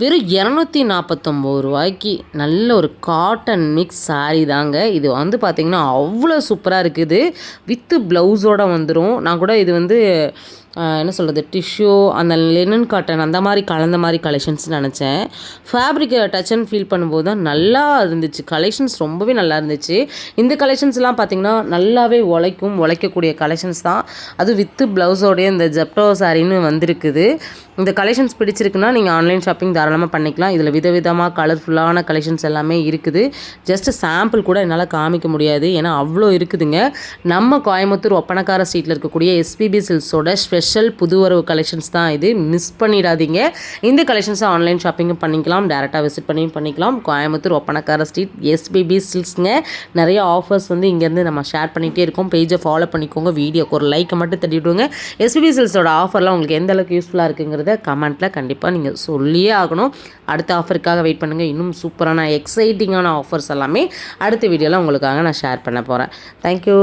வெறும் 249 ரூபாய்க்கு நல்ல ஒரு காட்டன் மிக்ஸ் சாரீ தாங்க. இது வந்து பார்த்திங்கன்னா அவ்வளோ சூப்பராக இருக்குது. வித்து ப்ளவுஸோடு வந்துடும். நான் கூட இது வந்து என்ன சொல்கிறது, டிஷ்யூ அந்த லினன் காட்டன் அந்த மாதிரி கலந்த மாதிரி கலெக்ஷன்ஸ் நினச்சேன். ஃபேப்ரிக்கை டச் அண்ட் ஃபீல் பண்ணும்போது தான் நல்லா இருந்துச்சு. கலெக்ஷன்ஸ் ரொம்பவே நல்லா இருந்துச்சு. இந்த கலெக்ஷன்ஸ்லாம் பார்த்திங்கன்னா நல்லாவே உழைக்கக்கூடிய கலெக்ஷன்ஸ் தான். அது வித்து ப்ளவுஸோடைய இந்த ஜெப்டோ சாரின்னு வந்திருக்குது. இந்த கலெக்ஷன்ஸ் பிடிச்சிருக்குன்னா நீங்கள் ஆன்லைன் ஷாப்பிங் தாராளமாக பண்ணிக்கலாம். இதில் விதவிதமாக கலர்ஃபுல்லான கலெக்ஷன்ஸ் எல்லாமே இருக்குது. ஜஸ்ட்டு சாம்பிள் கூட என்னால் காமிக்க முடியாது, ஏன்னா அவ்வளோ இருக்குதுங்க. நம்ம கோயம்புத்தூர் ஒப்பனக்கார ஸ்ட்ரீட்டில் இருக்கக்கூடிய எஸ்பிபி சில்க்ஸோட ஸ்பெஷல் புது வரவு கலெக்ஷன்ஸ் தான் இது. மிஸ் பண்ணிடாதீங்க. இந்த கலெக்ஷன்ஸை ஆன்லைன் ஷாப்பிங்கும் பண்ணிக்கலாம், டேரெக்டாக விசிட் பண்ணிக்கலாம். கோயம்புத்தூர் ஒப்பனக்கார ஸ்ட்ரீட் எஸ்பிபி சில்க்ஸுங்க. நிறைய ஆஃபர்ஸ் வந்து இங்கேருந்து நம்ம ஷேர் பண்ணிகிட்டே இருக்கோம். பேஜை ஃபாலோ பண்ணிக்கோங்க. வீடியோக்கு ஒரு லைக்கை மட்டும் தட்டிவிடுங்க. எஸ்பிபி சில்க்ஸோட ஆஃபர்லாம் உங்களுக்கு எந்த அளவுக்கு யூஸ்ஃபுல்லாக இருக்குங்கிறத கமெண்ட்டில் கண்டிப்பாக நீங்கள் சொல்லியே ஆகணும். அடுத்த ஆஃபருக்காக வெயிட் பண்ணுங்கள். இன்னும் சூப்பரான எக்ஸைட்டிங்கான ஆஃபர்ஸ் எல்லாமே அடுத்த வீடியோவில் உங்களுக்காக நான் ஷேர் பண்ண போகிறேன். தேங்க்யூ.